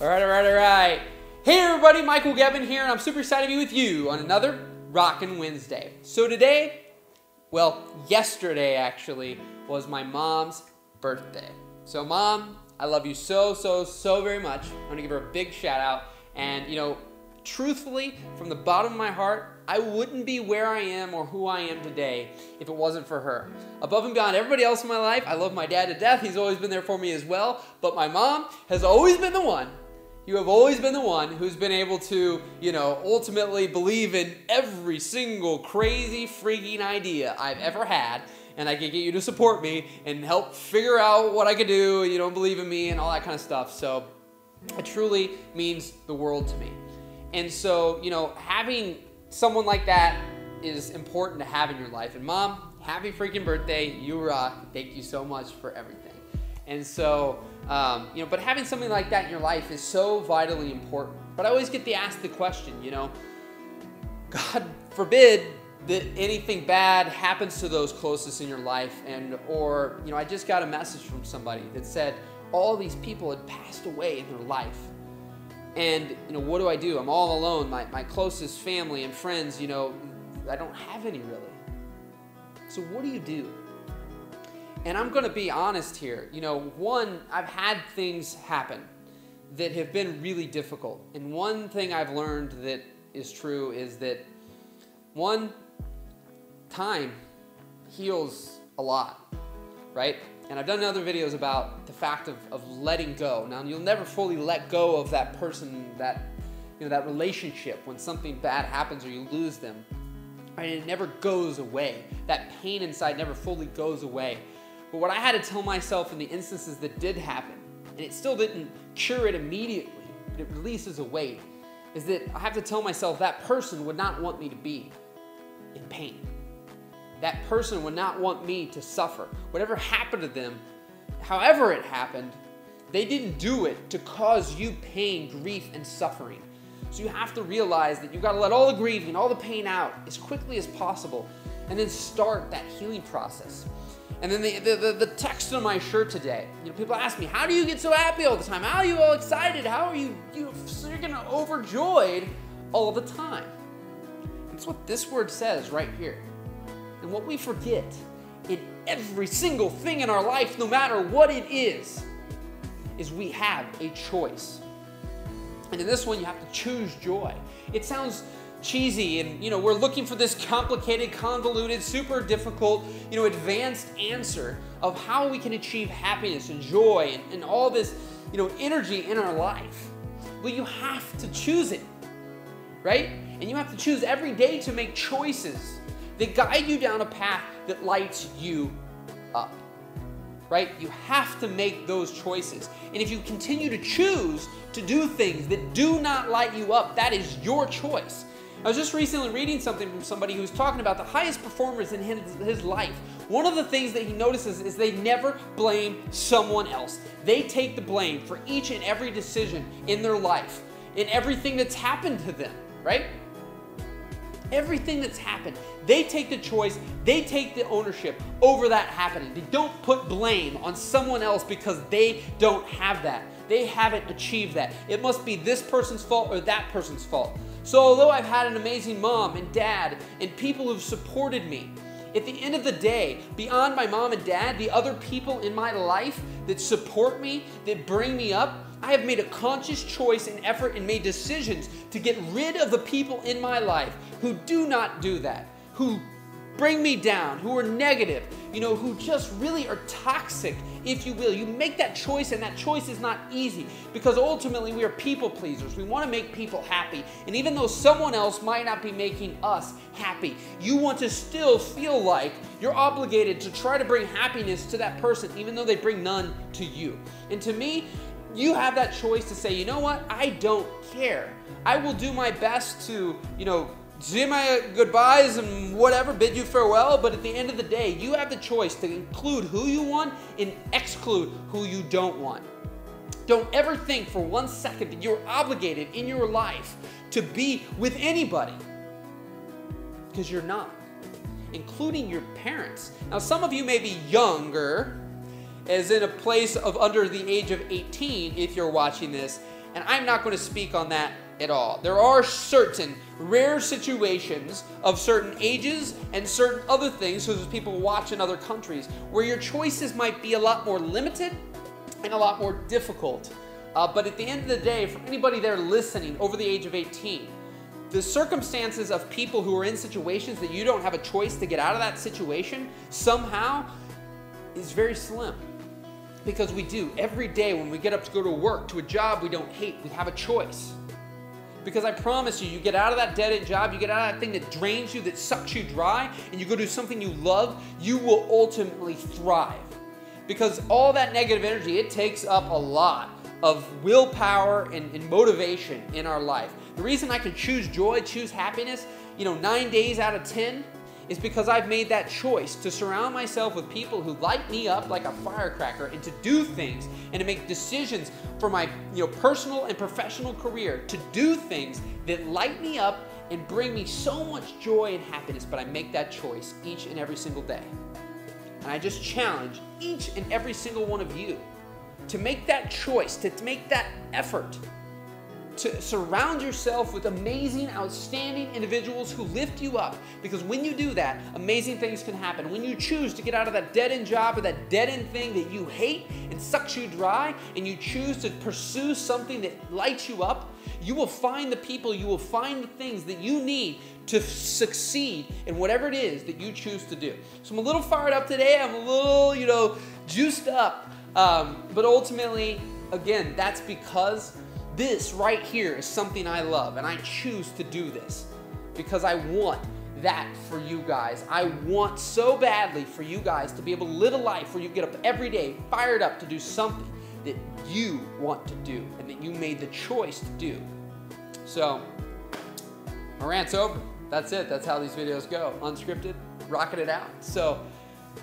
All right. Hey everybody, Michael Gebben here, and I'm super excited to be with you on another Rockin' Wednesday. So today, well, yesterday actually, was my mom's birthday. So Mom, I love you so very much. I'm gonna give her a big shout out. And truthfully, from the bottom of my heart, I wouldn't be where I am or who I am today if it wasn't for her. Above and beyond everybody else in my life, I love my dad to death. He's always been there for me as well. But my mom has always been the one. You have always been the one who's been able to, ultimately believe in every single crazy freaking idea I've ever had. And I can get you to support me and help figure out what I could do. You don't believe in me and all that kind of stuff. So it truly means the world to me. And so, having someone like that is important to have in your life. And Mom, happy freaking birthday. You rock. Thank you so much for everything. And so, but having something like that in your life is so vitally important. But I always get asked the question, God forbid that anything bad happens to those closest in your life. Or I just got a message from somebody that said all these people had passed away in their life. And, what do? I'm all alone. My closest family and friends, I don't have any really. So what do you do? And I'm going to be honest here. One, I've had things happen that have been really difficult. And one thing I've learned that is true is that, one, time heals a lot, right? And I've done other videos about the fact of letting go. Now, you'll never fully let go of that person, that relationship when something bad happens or you lose them. Right? It never goes away. That pain inside never fully goes away. But what I had to tell myself in the instances that did happen, and it still didn't cure it immediately, but it releases a weight, is that I have to tell myself that person would not want me to be in pain. That person would not want me to suffer. Whatever happened to them, however it happened, they didn't do it to cause you pain, grief, and suffering. So you have to realize that you've got to let all the grief and all the pain out as quickly as possible and then start that healing process. And then the text on my shirt today, people ask me, how do you get so happy all the time? How are you all excited? How are you're overjoyed all the time? That's what this word says right here. And what we forget in every single thing in our life, no matter what it is we have a choice. And in this one, you have to choose joy. It sounds cheesy, and we're looking for this complicated, convoluted, super difficult, advanced answer of how we can achieve happiness and joy and all this, energy in our life. Well, you have to choose it, right? And you have to choose every day to make choices that guide you down a path that lights you up, right? You have to make those choices. And if you continue to choose to do things that do not light you up, that is your choice. I was just recently reading something from somebody who was talking about the highest performers in his life. One of the things that he notices is they never blame someone else. They take the blame for each and every decision in their life, in everything that's happened to them, right? Everything that's happened, they take the choice, they take the ownership over that happening. They don't put blame on someone else because they don't have that. They haven't achieved that. It must be this person's fault or that person's fault. So although I've had an amazing mom and dad and people who've supported me, at the end of the day, beyond my mom and dad, the other people in my life that support me, that bring me up, I have made a conscious choice and effort and made decisions to get rid of the people in my life who do not do that, who bring me down, who are negative, who just really are toxic, if you will. You make that choice, and that choice is not easy because ultimately we are people pleasers. We want to make people happy. And even though someone else might not be making us happy, you want to still feel like you're obligated to try to bring happiness to that person, even though they bring none to you. And to me, you have that choice to say, you know what? I don't care. I will do my best to, say my goodbyes and whatever, bid you farewell, but at the end of the day, you have the choice to include who you want and exclude who you don't want. Don't ever think for 1 second that you're obligated in your life to be with anybody, because you're not, including your parents. Now, some of you may be younger, as in a place of under the age of 18 if you're watching this, And I'm not going to speak on that at all. There are certain rare situations of certain ages and certain other things, so as people watch in other countries, where your choices might be a lot more limited and a lot more difficult. But at the end of the day, for anybody there listening over the age of 18, the circumstances of people who are in situations that you don't have a choice to get out of that situation somehow is very slim. Because we do. Every day when we get up to go to work, to a job we don't hate, we have a choice. Because I promise you, you get out of that dead-end job, you get out of that thing that drains you, that sucks you dry, and you go do something you love, you will ultimately thrive. Because all that negative energy, it takes up a lot of willpower and motivation in our life. The reason I can choose joy, choose happiness, 9 days out of 10, is because I've made that choice to surround myself with people who light me up like a firecracker, and to do things and to make decisions for my personal and professional career, to do things that light me up and bring me so much joy and happiness. But I make that choice each and every single day. And I just challenge each and every single one of you to make that choice, to make that effort, to surround yourself with amazing, outstanding individuals who lift you up. Because when you do that, amazing things can happen. When you choose to get out of that dead-end job or that dead-end thing that you hate and sucks you dry, and you choose to pursue something that lights you up, you will find the people, you will find the things that you need to succeed in whatever it is that you choose to do. So I'm a little fired up today. I'm a little, juiced up. But ultimately, again, that's because this right here is something I love, and I choose to do this because I want that for you guys. I want so badly for you guys to be able to live a life where you get up every day fired up to do something that you want to do and that you made the choice to do. So, my rant's over. That's it. That's how these videos go. Unscripted, rocking it out. So,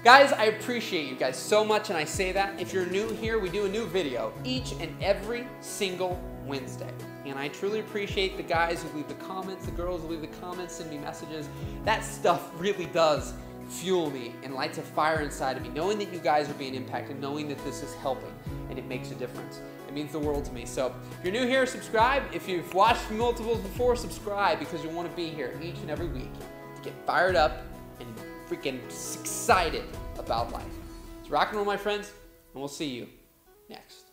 guys, I appreciate you guys so much, and I say that. If you're new here, we do a new video each and every single Wednesday. And I truly appreciate the guys who leave the comments, the girls who leave the comments, send me messages. That stuff really does fuel me and lights a fire inside of me, knowing that you guys are being impacted, knowing that this is helping, and it makes a difference. It means the world to me. So if you're new here, subscribe. If you've watched multiples before, subscribe, because you want to be here each and every week to get fired up and freaking excited about life. It's rock and roll, my friends, and we'll see you next.